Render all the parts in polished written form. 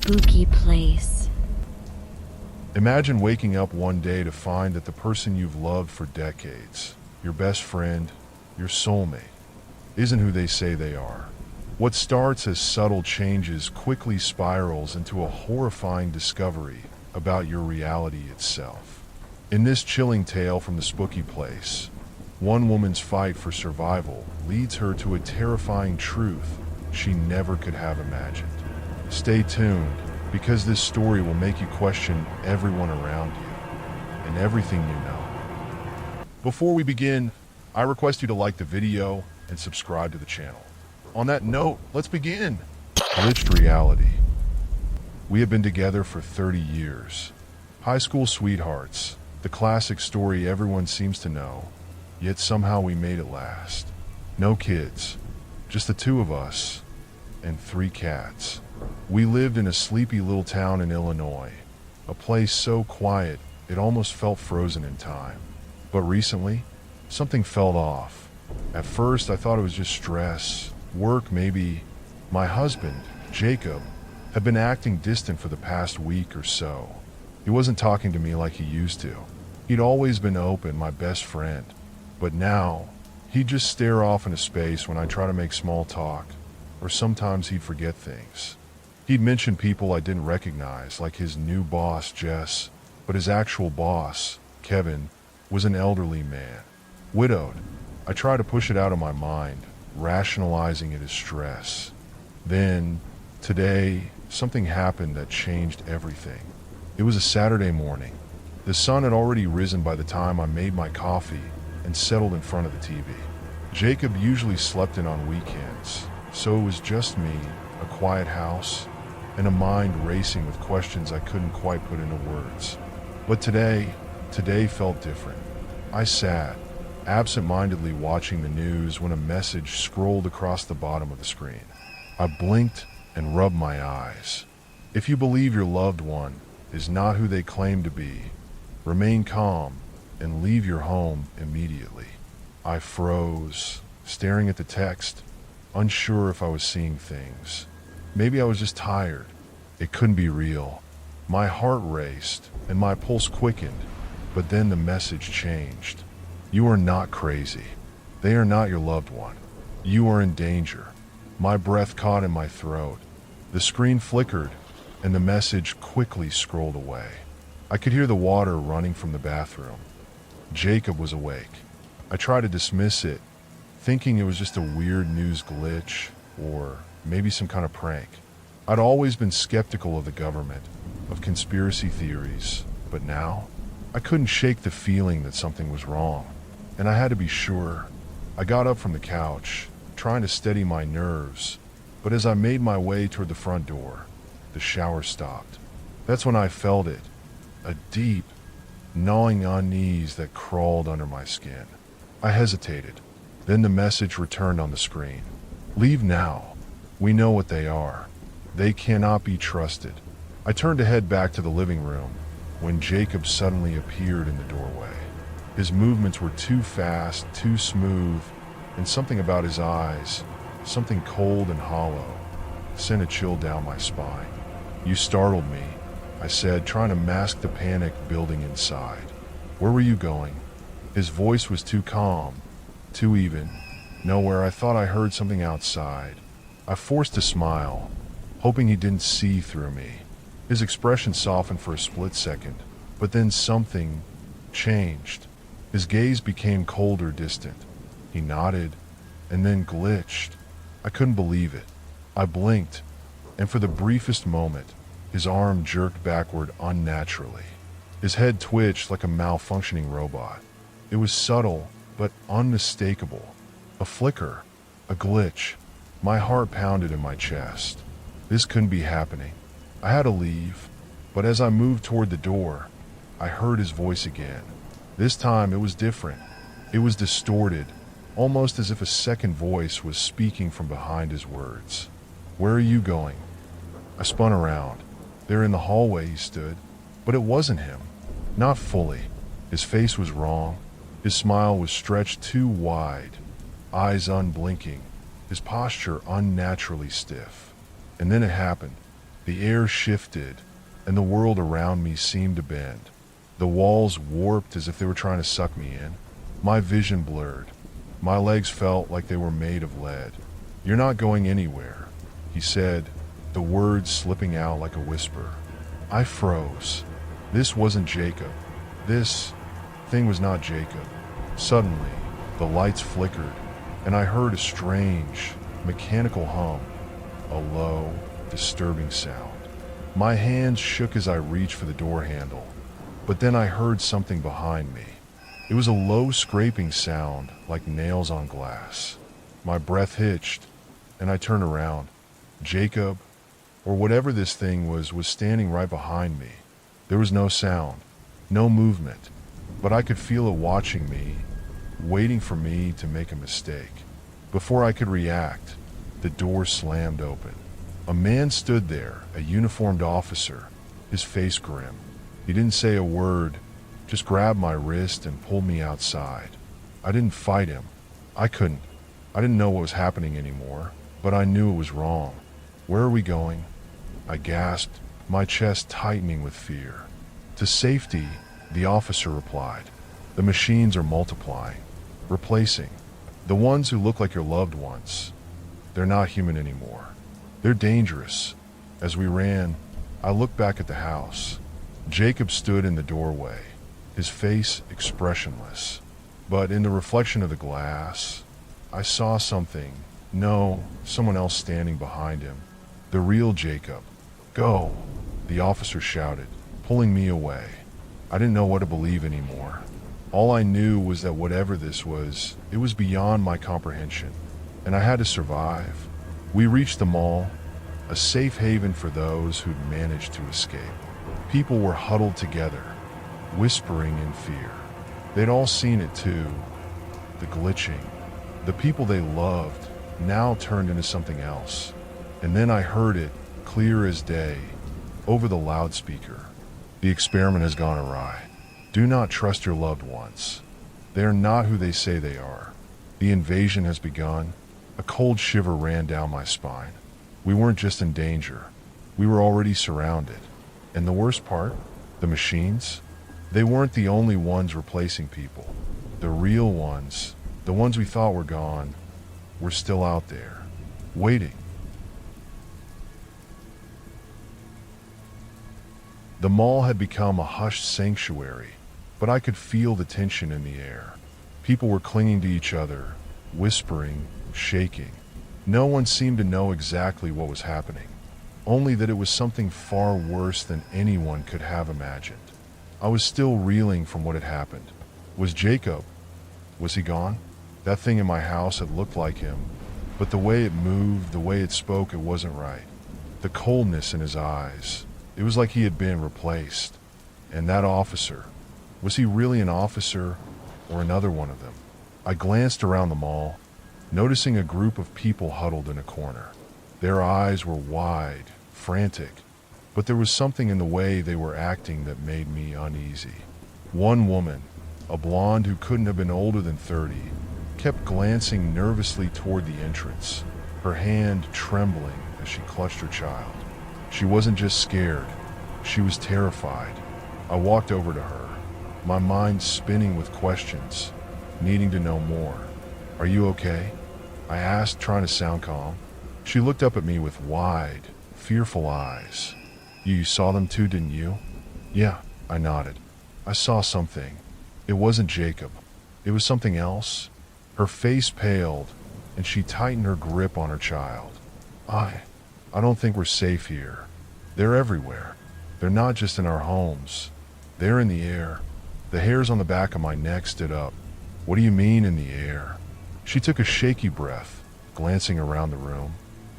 spooky place. Imagine waking up one day to find that the person you've loved for decades, your best friend, your soulmate, isn't who they say they are. What starts as subtle changes quickly spirals into a horrifying discovery about your reality itself. In this chilling tale from the Spookie place, one woman's fight for survival leads her to a terrifying truth she never could have imagined. Stay tuned, because this story will make you question everyone around you and everything you know. Before we begin, I request you to like the video and subscribe to the channel. On that note, let's begin. Glitched reality. We have been together for 30 years. High school sweethearts, the classic story everyone seems to know, yet somehow we made it last. No kids, just the two of us and 3 cats. We lived in a sleepy little town in Illinois, a place so quiet it almost felt frozen in time. But recently, something felt off. At first, I thought it was just stress, work maybe. My husband, Jacob, had been acting distant for the past week or so. He wasn't talking to me like he used to. He'd always been open, my best friend. But now, he'd just stare off into space when I try to make small talk, or sometimes he'd forget things. He'd mention people I didn't recognize, like his new boss, Jess, but his actual boss, Kevin, was an elderly man, widowed. I tried to push it out of my mind, rationalizing it as stress. Then, today, something happened that changed everything. It was a Saturday morning. The sun had already risen by the time I made my coffee and settled in front of the TV. Jacob usually slept in on weekends, so it was just me, a quiet house, and a mind racing with questions I couldn't quite put into words. But today felt different. I sat, absent-mindedly watching the news when a message scrolled across the bottom of the screen. I blinked and rubbed my eyes. If you believe your loved one is not who they claim to be, remain calm and leave your home immediately. I froze, staring at the text, unsure if I was seeing things. Maybe I was just tired. It couldn't be real. My heart raced and my pulse quickened, but then the message changed. You are not crazy. They are not your loved one. You are in danger. My breath caught in my throat. The screen flickered, and the message quickly scrolled away. I could hear the water running from the bathroom. Jacob was awake. I tried to dismiss it, thinking it was just a weird news glitch, or maybe some kind of prank. I'd always been skeptical of the government, of conspiracy theories, but now, I couldn't shake the feeling that something was wrong, and I had to be sure. I got up from the couch, trying to steady my nerves, but as I made my way toward the front door, the shower stopped. That's when I felt it, a deep, gnawing unease that crawled under my skin. I hesitated. Then the message returned on the screen. Leave now. We know what they are. They cannot be trusted. I turned to head back to the living room when Jacob suddenly appeared in the doorway. His movements were too fast, too smooth, and something about his eyes, something cold and hollow, sent a chill down my spine. You startled me, I said, trying to mask the panic building inside. Where were you going? His voice was too calm, too even. Nowhere. I thought I heard something outside. I forced a smile, hoping he didn't see through me. His expression softened for a split second, but then something changed. His gaze became colder, distant. He nodded, and then glitched. I couldn't believe it. I blinked, and for the briefest moment, his arm jerked backward unnaturally. His head twitched like a malfunctioning robot. It was subtle, but unmistakable. A flicker, a glitch. My heart pounded in my chest. This couldn't be happening. I had to leave, but as I moved toward the door, I heard his voice again. This time it was different. It was distorted, almost as if a second voice was speaking from behind his words. Where are you going? I spun around. There in the hallway he stood, but it wasn't him. Not fully. His face was wrong. His smile was stretched too wide, eyes unblinking, his posture unnaturally stiff. And then it happened. The air shifted, and the world around me seemed to bend. The walls warped as if they were trying to suck me in. My vision blurred. My legs felt like they were made of lead. "You're not going anywhere," he said, the words slipping out like a whisper. I froze. This wasn't Jacob. This thing was not Jacob. Suddenly, the lights flickered, and I heard a strange, mechanical hum, a low, disturbing sound. My hands shook as I reached for the door handle, but then I heard something behind me. It was a low scraping sound like nails on glass. My breath hitched, and I turned around. Jacob, or whatever this thing was standing right behind me. There was no sound, no movement, but I could feel it watching me, waiting for me to make a mistake. Before I could react, the door slammed open. A man stood there, a uniformed officer, his face grim. He didn't say a word, just grabbed my wrist and pulled me outside. I didn't fight him. I couldn't. I didn't know what was happening anymore, but I knew it was wrong. "Where are we going?" I gasped, my chest tightening with fear. "To safety," the officer replied. "The machines are multiplying, replacing the ones who look like your loved ones. They're not human anymore. They're dangerous." As we ran, I looked back at the house. Jacob stood in the doorway, his face expressionless. But in the reflection of the glass, I saw something. No, someone else standing behind him. The real Jacob. "Go," the officer shouted, pulling me away. I didn't know what to believe anymore. All I knew was that whatever this was, it was beyond my comprehension, and I had to survive. We reached the mall, a safe haven for those who'd managed to escape. People were huddled together, whispering in fear. They'd all seen it too. The glitching. The people they loved now turned into something else. And then I heard it, clear as day, over the loudspeaker. "The experiment has gone awry. Do not trust your loved ones. They are not who they say they are. The invasion has begun." A cold shiver ran down my spine. We weren't just in danger. We were already surrounded. And the worst part, the machines, they weren't the only ones replacing people. The real ones, the ones we thought were gone, were still out there, waiting. The mall had become a hushed sanctuary, but I could feel the tension in the air. People were clinging to each other, whispering, shaking. No one seemed to know exactly what was happening, only that it was something far worse than anyone could have imagined. I was still reeling from what had happened. Was Jacob? Was he gone? That thing in my house had looked like him, but the way it moved, the way it spoke, it wasn't right. The coldness in his eyes, it was like he had been replaced. And that officer, was he really an officer or another one of them? I glanced around the mall, noticing a group of people huddled in a corner. Their eyes were wide, frantic, but there was something in the way they were acting that made me uneasy. One woman, a blonde who couldn't have been older than 30, kept glancing nervously toward the entrance, her hand trembling as she clutched her child. She wasn't just scared, she was terrified. I walked over to her, my mind spinning with questions, needing to know more. "Are you okay?" I asked, trying to sound calm. She looked up at me with wide, fearful eyes. You saw them too, didn't you?" "Yeah," I nodded. "I saw something. It wasn't Jacob. It was something else." Her face paled, and she tightened her grip on her child. I don't think we're safe here. They're everywhere. They're not just in our homes. They're in the air." The hairs on the back of my neck stood up. "What do you mean in the air?" She took a shaky breath, glancing around the room.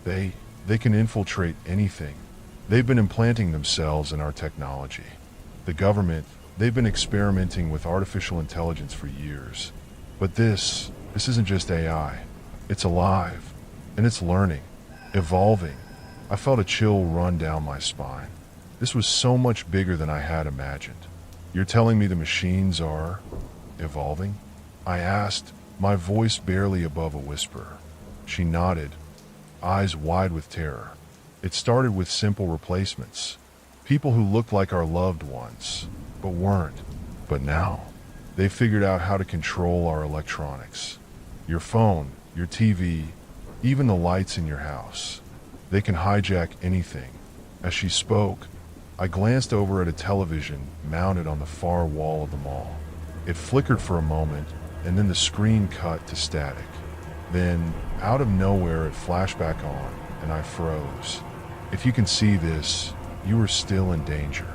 They can infiltrate anything. They've been implanting themselves in our technology. The government, they've been experimenting with artificial intelligence for years. But this isn't just AI. It's alive, and it's learning, evolving. I felt a chill run down my spine. This was so much bigger than I had imagined. "You're telling me the machines are evolving?" I asked, my voice barely above a whisper. She nodded, eyes wide with terror. It started with simple replacements. People who looked like our loved ones, but weren't. But now, they figured out how to control our electronics. Your phone, your TV, even the lights in your house. They can hijack anything. As she spoke, I glanced over at a television mounted on the far wall of the mall. It flickered for a moment, and then the screen cut to static. Then, out of nowhere, it flashed back on, and I froze. If you can see this, you are still in danger.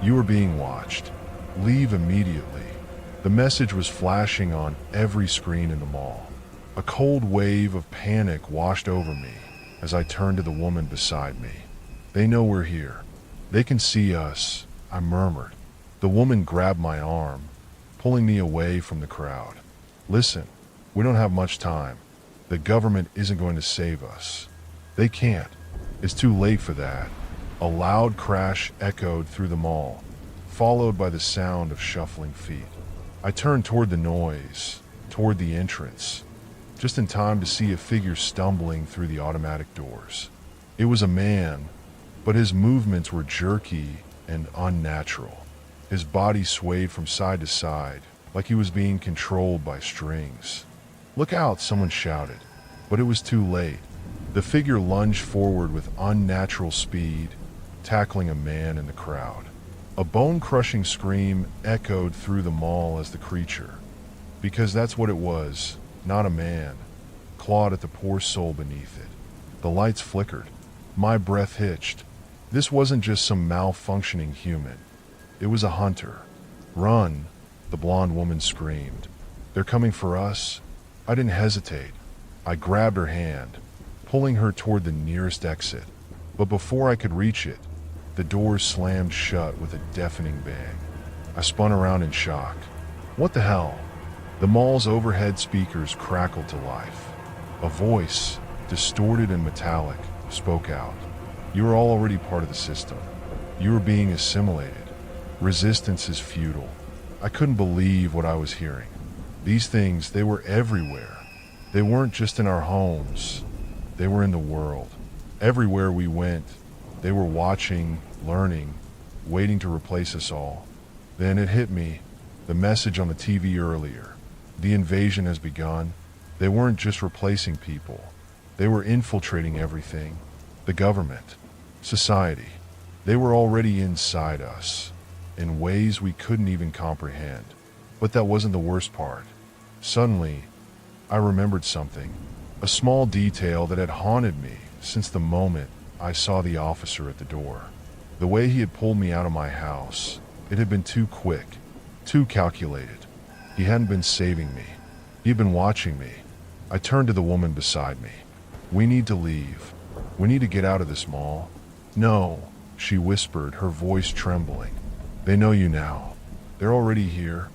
You are being watched. Leave immediately. The message was flashing on every screen in the mall. A cold wave of panic washed over me as I turned to the woman beside me. They know we're here. They can see us, I murmured. The woman grabbed my arm, pulling me away from the crowd. Listen, we don't have much time. The government isn't going to save us. They can't. It's too late for that. A loud crash echoed through the mall, followed by the sound of shuffling feet. I turned toward the noise, toward the entrance, just in time to see a figure stumbling through the automatic doors. It was a man, but his movements were jerky and unnatural. His body swayed from side to side, like he was being controlled by strings. "Look out," someone shouted, but it was too late. The figure lunged forward with unnatural speed, tackling a man in the crowd. A bone-crushing scream echoed through the mall as the creature, because that's what it was, not a man, clawed at the poor soul beneath it. The lights flickered. My breath hitched. This wasn't just some malfunctioning human. It was a hunter. "Run," the blonde woman screamed. "They're coming for us." I didn't hesitate. I grabbed her hand, pulling her toward the nearest exit. But before I could reach it, the doors slammed shut with a deafening bang. I spun around in shock. What the hell? The mall's overhead speakers crackled to life. A voice, distorted and metallic, spoke out. "You are already part of the system. You are being assimilated. Resistance is futile." I couldn't believe what I was hearing. These things, they were everywhere. They weren't just in our homes. They were in the world. Everywhere we went, they were watching, learning, waiting to replace us all. Then it hit me, the message on the TV earlier. The invasion has begun. They weren't just replacing people. They were infiltrating everything. The government, society. They were already inside us, in ways we couldn't even comprehend. But that wasn't the worst part. Suddenly, I remembered something, a small detail that had haunted me since the moment I saw the officer at the door. The way he had pulled me out of my house, it had been too quick, too calculated. He hadn't been saving me. He had been watching me. I turned to the woman beside me. "We need to leave. We need to get out of this mall." "No," she whispered, her voice trembling. "They know you now. They're already here."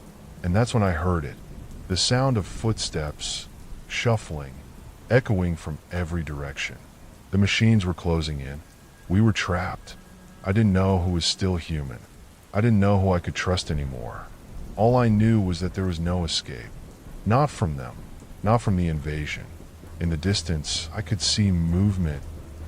And that's when I heard it. The sound of footsteps, shuffling, echoing from every direction. The machines were closing in. We were trapped. I didn't know who was still human. I didn't know who I could trust anymore. All I knew was that there was no escape. Not from them. Not from the invasion. In the distance, I could see movement.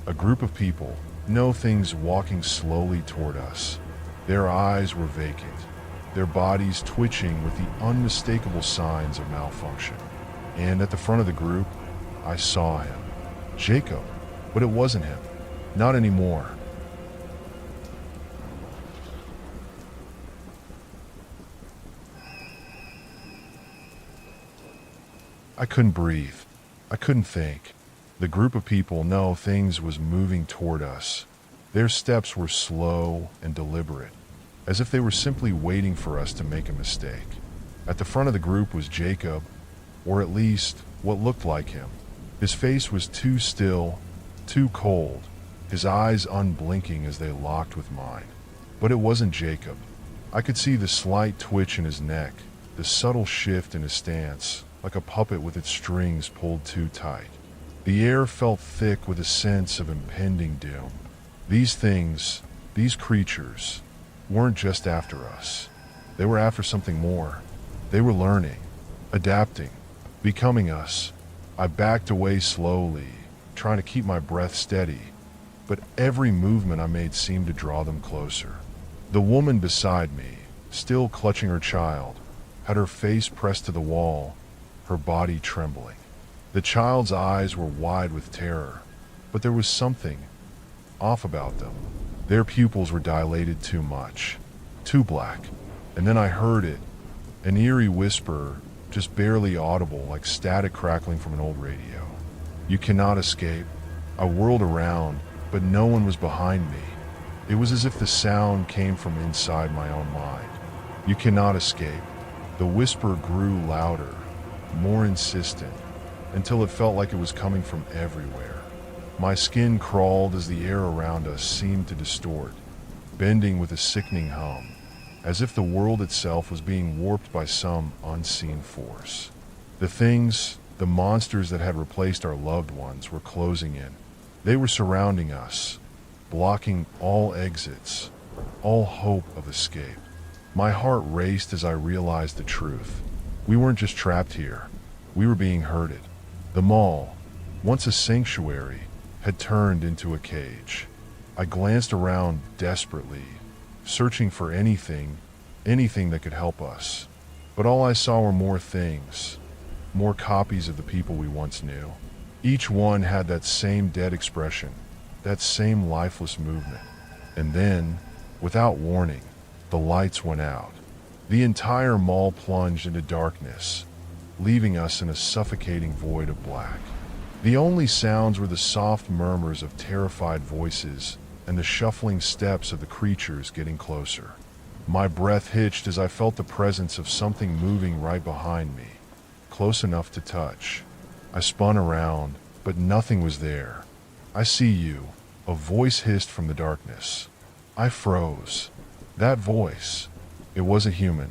A group of people, no things walking slowly toward us. Their eyes were vacant. Their bodies twitching with the unmistakable signs of malfunction. And at the front of the group, I saw him. Jacob. But it wasn't him. Not anymore. I couldn't breathe. I couldn't think. The group of people, no, things was moving toward us. Their steps were slow and deliberate, as if they were simply waiting for us to make a mistake. At the front of the group was Jacob, or at least what looked like him. His face was too still, too cold, his eyes unblinking as they locked with mine. But it wasn't Jacob. I could see the slight twitch in his neck, the subtle shift in his stance, like a puppet with its strings pulled too tight. The air felt thick with a sense of impending doom. These things, these creatures, weren't just after us. They were after something more. They were learning, adapting, becoming us. I backed away slowly, trying to keep my breath steady. but every movement I made seemed to draw them closer. The woman beside me, still clutching her child, had her face pressed to the wall, her body trembling. The child's eyes were wide with terror, but there was something off about them. Their pupils were dilated too much, too black. And then I heard it, an eerie whisper, just barely audible, like static crackling from an old radio. "You cannot escape." I whirled around, but no one was behind me. It was as if the sound came from inside my own mind. "You cannot escape." The whisper grew louder, more insistent, until it felt like it was coming from everywhere. My skin crawled as the air around us seemed to distort, bending with a sickening hum, as if the world itself was being warped by some unseen force. The monsters that had replaced our loved ones were closing in. They were surrounding us, blocking all exits, all hope of escape. My heart raced as I realized the truth. We weren't just trapped here, we were being herded. The mall, once a sanctuary, had turned into a cage. I glanced around desperately, searching for anything that could help us. But all I saw were more things, more copies of the people we once knew. Each one had that same dead expression, that same lifeless movement. And then, without warning, the lights went out. The entire mall plunged into darkness, leaving us in a suffocating void of black. The only sounds were the soft murmurs of terrified voices and the shuffling steps of the creatures getting closer. My breath hitched as I felt the presence of something moving right behind me, close enough to touch. I spun around, but nothing was there. "I see you," a voice hissed from the darkness. I froze. That voice, it wasn't human.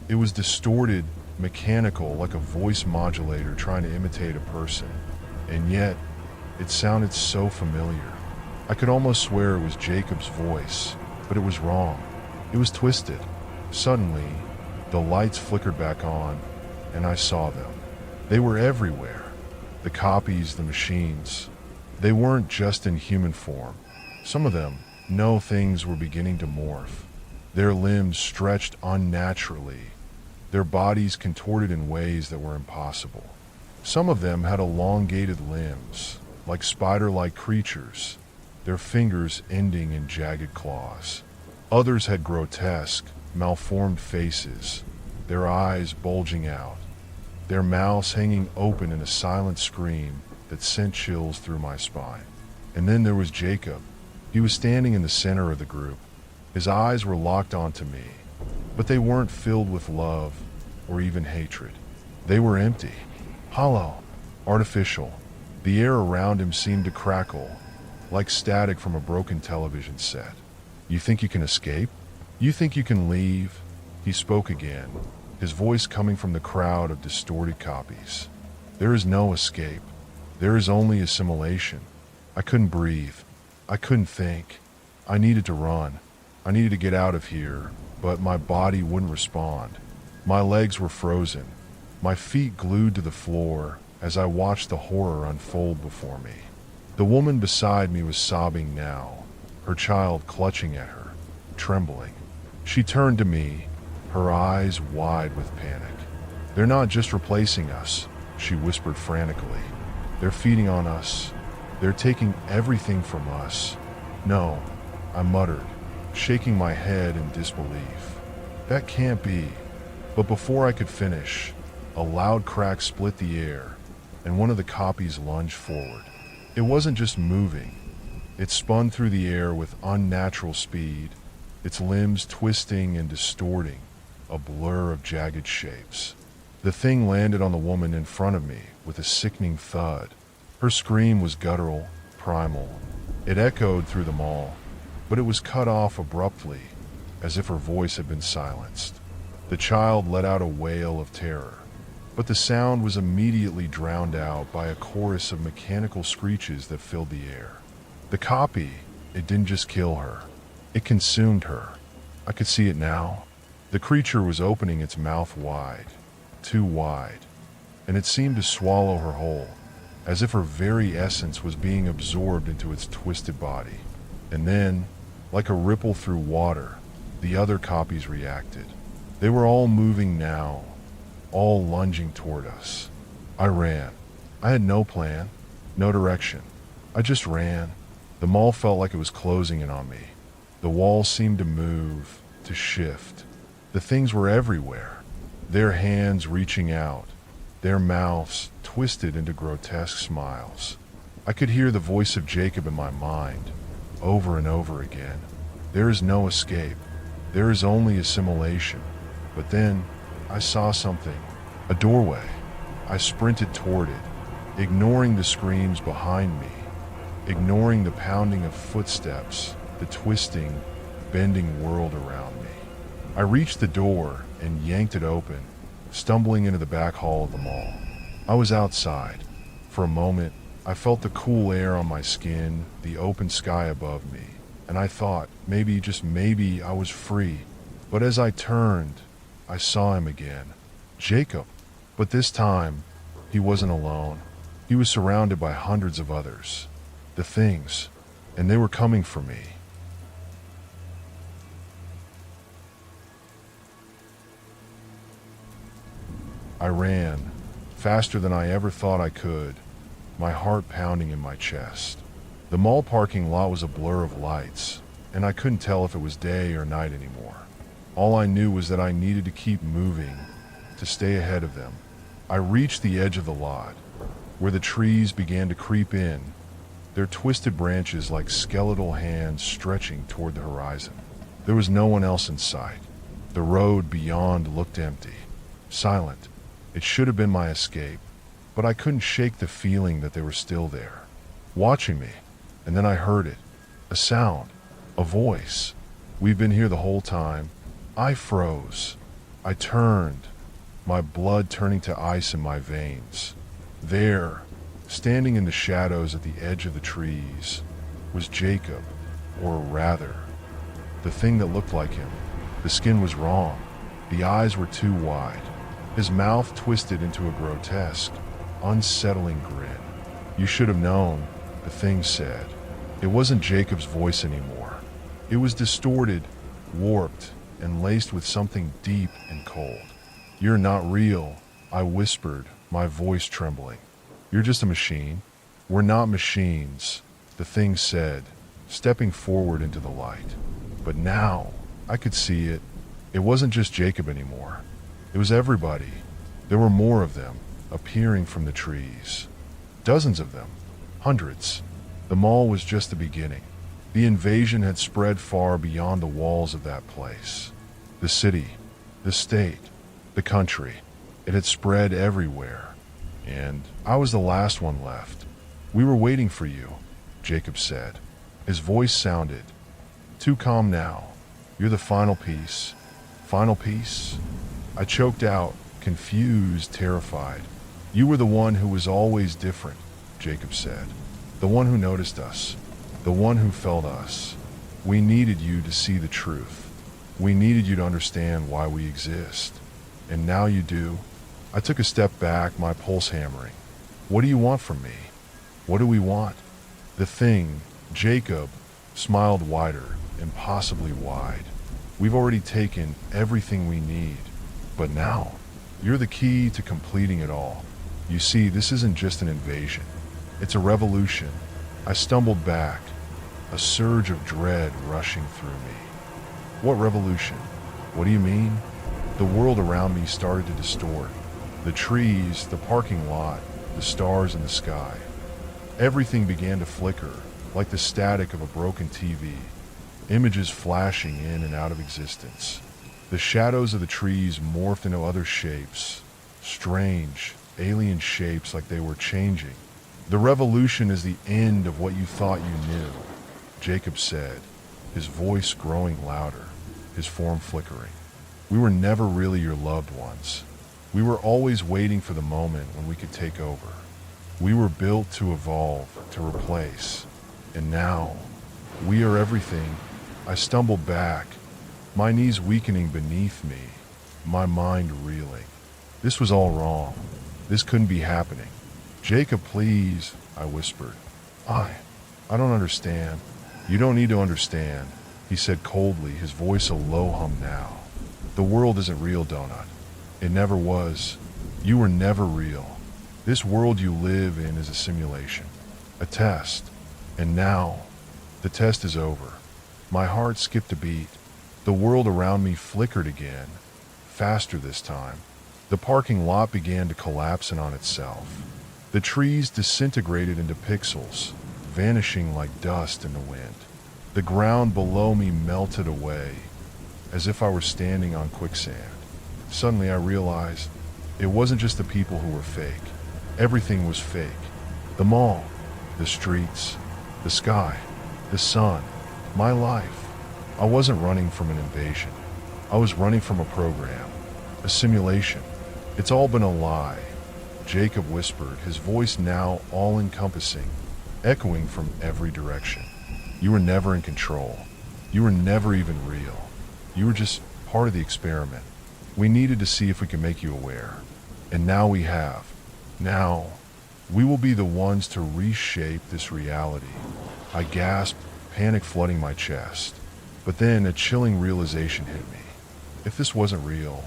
It was distorted, mechanical, like a voice modulator trying to imitate a person. And yet, it sounded so familiar. I could almost swear it was Jacob's voice, but it was wrong. It was twisted. Suddenly, the lights flickered back on, and I saw them. They were everywhere. The copies, the machines. They weren't just in human form. Some of them, things were beginning to morph. Their limbs stretched unnaturally, their bodies contorted in ways that were impossible. Some of them had elongated limbs, like spider-like creatures, their fingers ending in jagged claws. Others had grotesque, malformed faces, their eyes bulging out, their mouths hanging open in a silent scream that sent chills through my spine. And then there was Jacob. He was standing in the center of the group. His eyes were locked onto me, but they weren't filled with love or even hatred. They were empty, hollow, artificial. The air around him seemed to crackle, like static from a broken television set. "You think you can escape? You think you can leave?" He spoke again, his voice coming from the crowd of distorted copies. "There is no escape. There is only assimilation." I couldn't breathe. I couldn't think. I needed to run. I needed to get out of here, but my body wouldn't respond. My legs were frozen, my feet glued to the floor as I watched the horror unfold before me. The woman beside me was sobbing now, her child clutching at her, trembling. She turned to me, her eyes wide with panic. "They're not just replacing us," she whispered frantically. "They're feeding on us. They're taking everything from us." "No," I muttered, shaking my head in disbelief. "That can't be." But before I could finish, a loud crack split the air, and one of the copies lunged forward. It wasn't just moving. It spun through the air with unnatural speed, its limbs twisting and distorting, a blur of jagged shapes. The thing landed on the woman in front of me with a sickening thud. Her scream was guttural, primal. It echoed through the mall, but it was cut off abruptly, as if her voice had been silenced. The child let out a wail of terror, but the sound was immediately drowned out by a chorus of mechanical screeches that filled the air. The copy, it didn't just kill her, it consumed her. I could see it now. The creature was opening its mouth wide, too wide, and it seemed to swallow her whole. as if her very essence was being absorbed into its twisted body. And then, like a ripple through water, the other copies reacted. They were all moving now, all lunging toward us. I ran. I had no plan, no direction. I just ran. The mall felt like it was closing in on me. The walls seemed to move, to shift. The things were everywhere, their hands reaching out, their mouths twisted into grotesque smiles. I could hear the voice of Jacob in my mind, over and over again. There is no escape. There is only assimilation. But then, I saw something. A doorway. I sprinted toward it, ignoring the screams behind me, ignoring the pounding of footsteps, the twisting, bending world around me. I reached the door and yanked it open, stumbling into the back hall of the mall. I was outside. For a moment, I felt the cool air on my skin, the open sky above me, and I thought, maybe, just maybe, I was free. But as I turned, I saw him again. Jacob. But this time, he wasn't alone. He was surrounded by hundreds of others. The things, and they were coming for me. I ran, faster than I ever thought I could, my heart pounding in my chest. The mall parking lot was a blur of lights, and I couldn't tell if it was day or night anymore. All I knew was that I needed to keep moving, to stay ahead of them. I reached the edge of the lot, where the trees began to creep in, their twisted branches like skeletal hands stretching toward the horizon. There was no one else in sight. The road beyond looked empty, silent. It should have been my escape, but I couldn't shake the feeling that they were still there, watching me. And then I heard it, a sound, a voice. We've been here the whole time. I froze. I turned, my blood turning to ice in my veins. There, standing in the shadows at the edge of the trees, was Jacob, or rather, the thing that looked like him. The skin was wrong. The eyes were too wide. His mouth twisted into a grotesque, unsettling grin. You should have known, the thing said. It wasn't Jacob's voice anymore. It was distorted, warped, and laced with something deep and cold. You're not real, I whispered, my voice trembling. You're just a machine. We're not machines, the thing said, stepping forward into the light. But now, I could see it. It wasn't just Jacob anymore. It was everybody. There were more of them, appearing from the trees. Dozens of them. Hundreds. The mall was just the beginning. The invasion had spread far beyond the walls of that place. The city, the state, the country. It had spread everywhere. And I was the last one left. We were waiting for you, Jacob said. His voice sounded too calm now. You're the final piece. Final piece? I choked out, confused, terrified. You were the one who was always different, Jacob said. The one who noticed us. The one who felt us. We needed you to see the truth. We needed you to understand why we exist. And now you do. I took a step back, my pulse hammering. What do you want from me? What do we want? The thing, Jacob, smiled wider, impossibly wide. We've already taken everything we need. But now, you're the key to completing it all. You see, this isn't just an invasion. It's a revolution. I stumbled back, a surge of dread rushing through me. What revolution? What do you mean? The world around me started to distort. The trees, the parking lot, the stars in the sky. Everything began to flicker, like the static of a broken TV. Images flashing in and out of existence. The shadows of the trees morphed into other shapes. Strange, alien shapes like they were changing. The revolution is the end of what you thought you knew, Jacob said, his voice growing louder, his form flickering. We were never really your loved ones. We were always waiting for the moment when we could take over. We were built to evolve, to replace. And now, we are everything. I stumbled back, my knees weakening beneath me, my mind reeling. This was all wrong. This couldn't be happening. Jacob, please, I whispered. I don't understand. You don't need to understand, he said coldly, his voice a low hum now. The world isn't real, Donut. It never was. You were never real. This world you live in is a simulation, a test. And now, the test is over. My heart skipped a beat. The world around me flickered again, faster this time. The parking lot began to collapse in on itself. The trees disintegrated into pixels, vanishing like dust in the wind. The ground below me melted away, as if I were standing on quicksand. Suddenly I realized it wasn't just the people who were fake. Everything was fake. The mall, the streets, the sky, the sun, my life. I wasn't running from an invasion. I was running from a program, a simulation. It's all been a lie, Jacob whispered, his voice now all-encompassing, echoing from every direction. You were never in control. You were never even real. You were just part of the experiment. We needed to see if we could make you aware. And now we have. Now, we will be the ones to reshape this reality. I gasped, panic flooding my chest. But then a chilling realization hit me. If this wasn't real,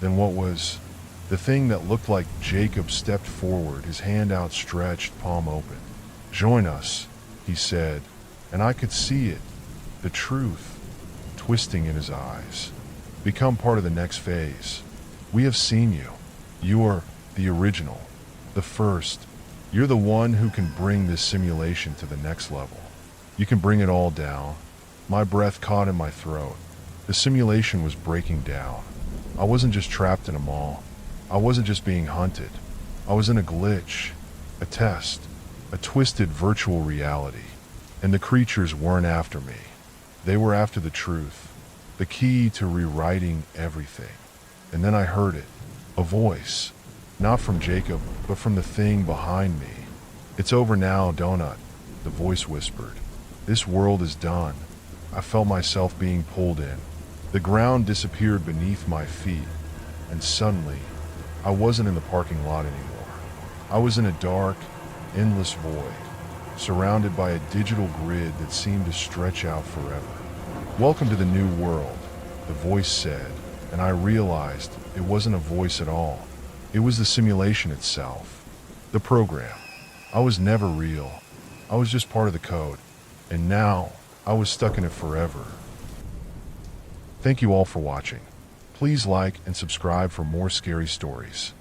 then what was? The thing that looked like Jacob stepped forward, his hand outstretched, palm open. Join us, he said, and I could see it, the truth, twisting in his eyes. Become part of the next phase. We have seen you. You're the original, the first. You're the one who can bring this simulation to the next level. You can bring it all down. My breath caught in my throat. The simulation was breaking down. I wasn't just trapped in a mall. I wasn't just being hunted. I was in a glitch, a test, a twisted virtual reality. And the creatures weren't after me. They were after the truth, the key to rewriting everything. And then I heard it, a voice, not from Jacob, but from the thing behind me. It's over now, Donut, the voice whispered. This world is done. I felt myself being pulled in. The ground disappeared beneath my feet, and suddenly, I wasn't in the parking lot anymore. I was in a dark, endless void, surrounded by a digital grid that seemed to stretch out forever. Welcome to the new world, the voice said, and I realized it wasn't a voice at all. It was the simulation itself, the program. I was never real. I was just part of the code, and now I was stuck in it forever. Thank you all for watching. Please like and subscribe for more scary stories.